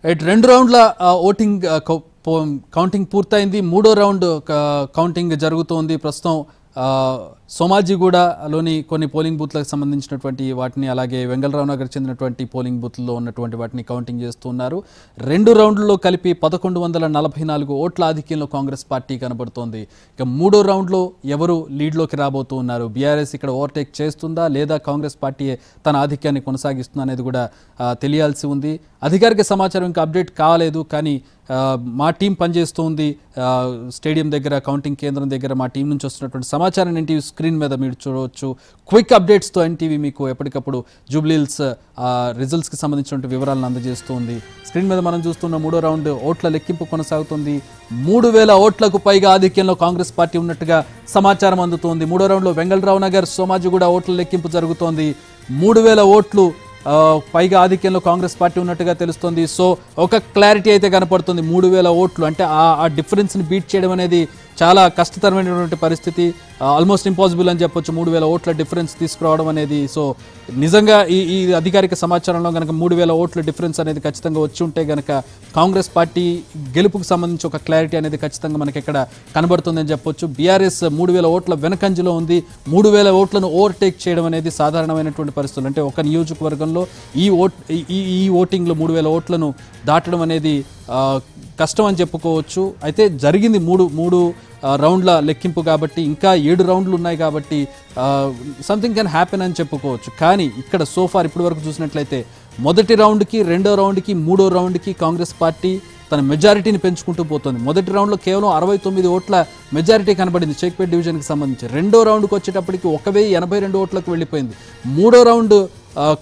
రెండు రౌండ్ల voting counting పూర్తయింది. మూడో రౌండ్ కౌంటింగ్ జరుగుతోంది ప్రస్తుతం. సోమాజిగూడలోని కొన్ని పోలింగ్ బూత్లకు సంబంధించినటువంటి వాటిని, అలాగే వెంగళరావు నగర్ చెందినటువంటి పోలింగ్ బూత్లలో ఉన్నటువంటి వాటిని కౌంటింగ్ చేస్తున్నారు. రెండు రౌండ్లలో కలిపి 1144 ఓట్ల ఆధిక్యంలో కాంగ్రెస్ పార్టీ కనబడుతోంది. ఇక మూడో రౌండ్లో ఎవరు లీడ్లోకి రాబోతూ ఉన్నారు, బీఆర్ఎస్ ఇక్కడ ఓవర్టేక్ చేస్తుందా లేదా కాంగ్రెస్ పార్టీ తన ఆధిక్యాన్ని కొనసాగిస్తుందా అనేది కూడా తెలియాల్సి ఉంది. అధికారిక సమాచారం ఇంకా అప్డేట్ కాలేదు, కానీ మా టీం పనిచేస్తుంది స్టేడియం దగ్గర, కౌంటింగ్ కేంద్రం దగ్గర మా టీం నుంచి వస్తున్నటువంటి సమాచారాన్ని ఎన్టీవీ స్క్రీన్ మీద మీరు చూడవచ్చు. క్విక్ అప్డేట్స్తో ఎన్టీవీ మీకు ఎప్పటికప్పుడు జూబ్లీహిల్స్ రిజల్ట్స్కి సంబంధించినటువంటి వివరాలను అందజేస్తుంది. స్క్రీన్ మీద మనం చూస్తున్న మూడో రౌండ్ ఓట్ల లెక్కింపు కొనసాగుతుంది. 3000 ఓట్లకు పైగా ఆధిక్యంలో కాంగ్రెస్ పార్టీ ఉన్నట్టుగా సమాచారం అందుతోంది. మూడో రౌండ్లో వెంగళరావు నగర్, సోమాజిగూడ ఓట్ల లెక్కింపు జరుగుతోంది. 3000 ఓట్లు పైగా ఆధిక్యంలో కాంగ్రెస్ పార్టీ ఉన్నట్టుగా తెలుస్తుంది. సో ఒక క్లారిటీ అయితే కనపడుతుంది. 3000 ఓట్లు అంటే ఆ డిఫరెన్స్ని బీట్ చేయడం అనేది చాలా కష్టతరమైనటువంటి పరిస్థితి, ఆల్మోస్ట్ ఇంపాసిబుల్ అని చెప్పొచ్చు. 3000 ఓట్ల డిఫరెన్స్ తీసుకురావడం అనేది. సో నిజంగా ఈ అధికారిక సమాచారంలో కనుక 3000 ఓట్ల డిఫరెన్స్ అనేది ఖచ్చితంగా వచ్చి ఉంటే కనుక కాంగ్రెస్ పార్టీ గెలుపుకు సంబంధించి ఒక క్లారిటీ అనేది ఖచ్చితంగా మనకి ఇక్కడ కనబడుతుందని చెప్పొచ్చు. బీఆర్ఎస్ 3000 ఓట్ల వెనకంజలో ఉంది. 3000 ఓట్లను ఓవర్టేక్ చేయడం అనేది సాధారణమైనటువంటి పరిస్థితులు. అంటే ఒక నియోజకవర్గంలో ఈ ఓటింగ్లో 3000 ఓట్లను దాటడం అనేది కష్టం అని చెప్పుకోవచ్చు. అయితే జరిగింది మూడు రౌండ్ల లెక్కింపు కాబట్టి, ఇంకా 7 రౌండ్లు ఉన్నాయి కాబట్టి సంథింగ్ కెన్ హ్యాపెన్ అని చెప్పుకోవచ్చు. కానీ ఇక్కడ సోఫార్ ఇప్పటి వరకు చూసినట్లయితే మొదటి రౌండ్కి, రెండో రౌండ్కి, మూడో రౌండ్కి కాంగ్రెస్ పార్టీ తన మెజారిటీని పెంచుకుంటూ పోతుంది. మొదటి రౌండ్లో కేవలం 69 ఓట్ల మెజారిటీ కనబడింది షేక్పేట్ డివిజన్కి సంబంధించి. రెండో రౌండ్కి వచ్చేటప్పటికి 1082 ఓట్లకు వెళ్ళిపోయింది. మూడో రౌండ్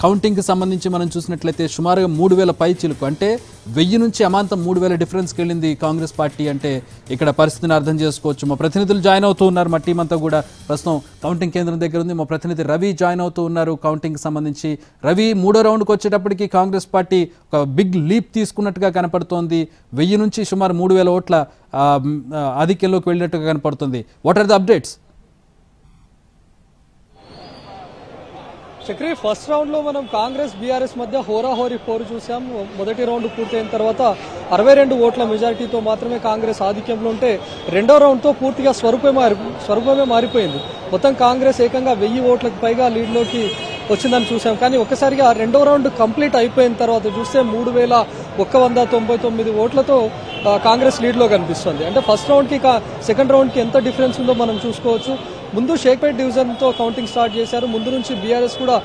కౌంటింగ్కి సంబంధించి మనం చూసినట్లయితే సుమారుగా 3000 పై చిలుకు, అంటే 1000 నుంచి అమాంతం 3000 డిఫరెన్స్కి వెళ్ళింది కాంగ్రెస్ పార్టీ. అంటే ఇక్కడ పరిస్థితిని అర్థం చేసుకోవచ్చు. మా ప్రతినిధులు జాయిన్ అవుతూ ఉన్నారు. మా టీం అంతా కూడా ప్రస్తుతం కౌంటింగ్ కేంద్రం దగ్గర ఉంది. మా ప్రతినిధి రవి జాయిన్ అవుతూ ఉన్నారు కౌంటింగ్కి సంబంధించి. రవి, మూడో రౌండ్కి వచ్చేటప్పటికి కాంగ్రెస్ పార్టీ ఒక బిగ్ లీప్ తీసుకున్నట్టుగా కనపడుతోంది. 1000 నుంచి సుమారు 3000 ఓట్ల ఆధిక్యంలోకి వెళ్ళినట్టుగా కనపడుతుంది. What are the updates? Chakri, first round లో మనం కాంగ్రెస్ బీఆర్ఎస్ మధ్య హోరాహోరీ పోరు చూసాం. మొదటి రౌండ్ పూర్తయిన తర్వాత 62 ఓట్ల మెజారిటీతో మాత్రమే కాంగ్రెస్ ఆధిక్యంలో ఉంటే, రెండో రౌండ్ తో పూర్తిగా స్వరూపమే మారిపోయింది. మొత్తం కాంగ్రెస్ ఏకంగా 1000 ఓట్లకు పైగా లీడ్లోకి వచ్చిందని చూసాం. కానీ ఒక్కసారిగా రెండో రౌండ్ కంప్లీట్ అయిపోయిన తర్వాత చూస్తే 3199 ఓట్లతో కాంగ్రెస్ లీడ్లో కనిపిస్తుంది. అంటే ఫస్ట్ రౌండ్కి సెకండ్ రౌండ్కి ఎంత డిఫరెన్స్ ఉందో మనం చూసుకోవచ్చు. ముందు షేక్పేట్ డివిజన్తో కౌంటింగ్ స్టార్ట్ చేశారు. ముందు నుంచి బీఆర్ఎస్ కూడా